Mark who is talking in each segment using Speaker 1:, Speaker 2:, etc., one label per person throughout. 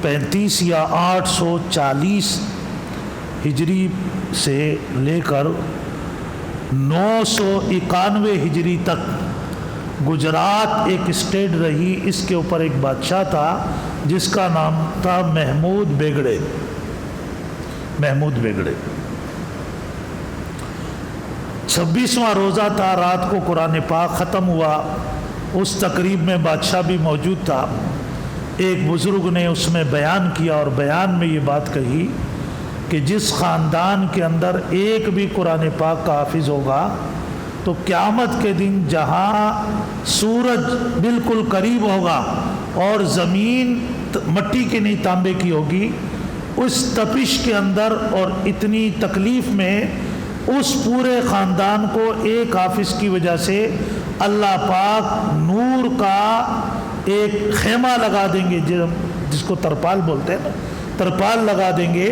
Speaker 1: 835 یا 840 ہجری سے لے کر 991 ہجری تک گجرات ایک اسٹیٹ رہی. اس کے اوپر ایک بادشاہ تھا جس کا نام تھا محمود بیگڑے. 26واں روزہ تھا. رات کو قرآن پاک ختم ہوا. اس تقریب میں بادشاہ بھی موجود تھا. ایک بزرگ نے اس میں بیان کیا اور بیان میں یہ بات کہی کہ جس خاندان کے اندر ایک بھی قرآن پاک کا حافظ ہوگا تو قیامت کے دن جہاں سورج بالکل قریب ہوگا اور زمین مٹی کی نہیں تانبے کی ہوگی، اس تپش کے اندر اور اتنی تکلیف میں اس پورے خاندان کو ایک حافظ کی وجہ سے اللہ پاک نور کا ایک خیمہ لگا دیں گے، جس کو ترپال بولتے ہیں نا، ترپال لگا دیں گے.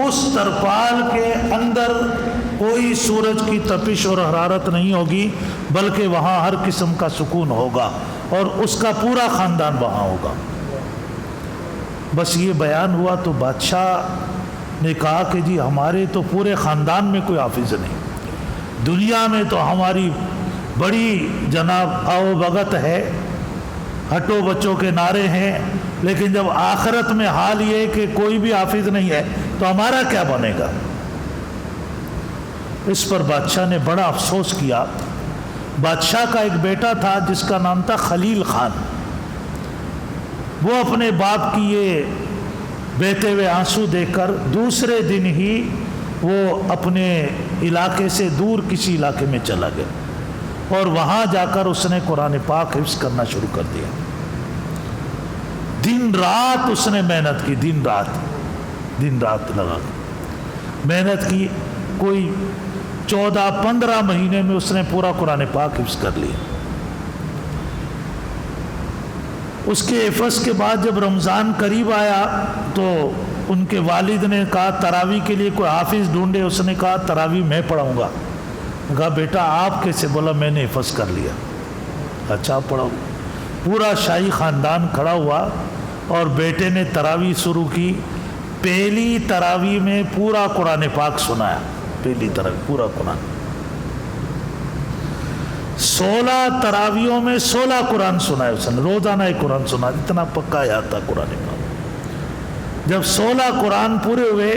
Speaker 1: اس ترپال کے اندر کوئی سورج کی تپش اور حرارت نہیں ہوگی، بلکہ وہاں ہر قسم کا سکون ہوگا اور اس کا پورا خاندان وہاں ہوگا. بس یہ بیان ہوا تو بادشاہ نے کہا کہ جی ہمارے تو پورے خاندان میں کوئی حافظ نہیں، دنیا میں تو ہماری بڑی جناب آؤ بھگت ہے، ہٹو بچوں کے نعرے ہیں، لیکن جب آخرت میں حال یہ ہے کہ کوئی بھی حافظ نہیں ہے تو ہمارا کیا بنے گا؟ اس پر بادشاہ نے بڑا افسوس کیا. بادشاہ کا ایک بیٹا تھا جس کا نام تھا خلیل خان. وہ اپنے باپ کی یہ بہتے ہوئے آنسو دیکھ کر دوسرے دن ہی وہ اپنے علاقے سے دور کسی علاقے میں چلا گیا اور وہاں جا کر اس نے قرآن پاک حفظ کرنا شروع کر دیا. دن رات اس نے محنت کی، دن رات لگا محنت کی. کوئی 14-15 مہینے میں اس نے پورا قرآن پاک حفظ کر لیا. اس کے حفظ کے بعد جب رمضان قریب آیا تو ان کے والد نے کہا تراویح کے لیے کوئی حافظ ڈھونڈے. اس نے کہا تراویح میں پڑھاؤں گا. کہا بیٹا آپ کیسے؟ بولا میں نے حفظ کر لیا. اچھا پڑھاؤ. پورا شاہی خاندان کھڑا ہوا اور بیٹے نے تراویح شروع کی. پہلی تراویح میں پورا قرآن پاک سنایا. پہلی تراویح پورا قرآن. 16 تراویحوں میں 16 قرآن سنائے اس نے. روزانہ ایک قرآن سنا. اتنا پکا یاد تھا قرآن پاک. جب 16 قرآن پورے ہوئے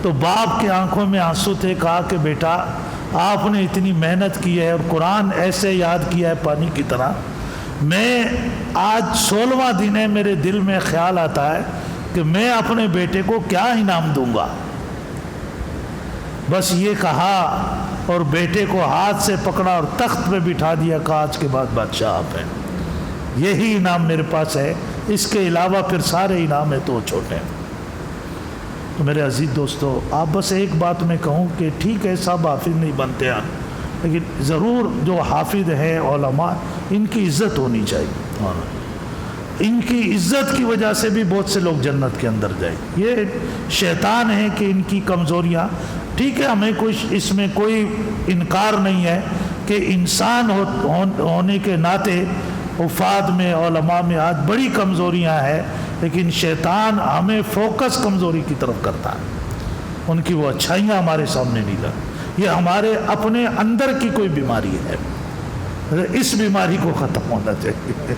Speaker 1: تو باپ کے آنکھوں میں آنسو تھے. کہا کہ بیٹا آپ نے اتنی محنت کی ہے اور قرآن ایسے یاد کیا ہے پانی کی طرح. میں آج 16واں دن ہے، میرے دل میں خیال آتا ہے کہ میں اپنے بیٹے کو کیا انعام دوں گا. بس یہ کہا اور بیٹے کو ہاتھ سے پکڑا اور تخت پہ بٹھا دیا. کہا آج کے بعد بادشاہ آپ ہیں، یہی انعام میرے پاس ہے، اس کے علاوہ پھر سارے انعام ہیں تو چھوٹے ہیں. تو میرے عزیز دوستو، آپ بس ایک بات میں کہوں کہ ٹھیک ہے سب حافظ نہیں بنتے ہیں، لیکن ضرور جو حافظ ہیں علماء، ان کی عزت ہونی چاہیے. ان کی عزت کی وجہ سے بھی بہت سے لوگ جنت کے اندر جائیں. یہ شیطان ہے کہ ان کی کمزوریاں، ٹھیک ہے ہمیں اس میں کوئی انکار نہیں ہے کہ انسان ہونے کے ناطے حفاظ میں علماء میں آج بڑی کمزوریاں ہیں، لیکن شیطان ہمیں فوکس کمزوری کی طرف کرتا ہے. ان کی وہ اچھائیاں ہمارے سامنے نہیں لاتی. یہ ہمارے اپنے اندر کی کوئی بیماری ہے. اس بیماری کو ختم ہونا چاہیے.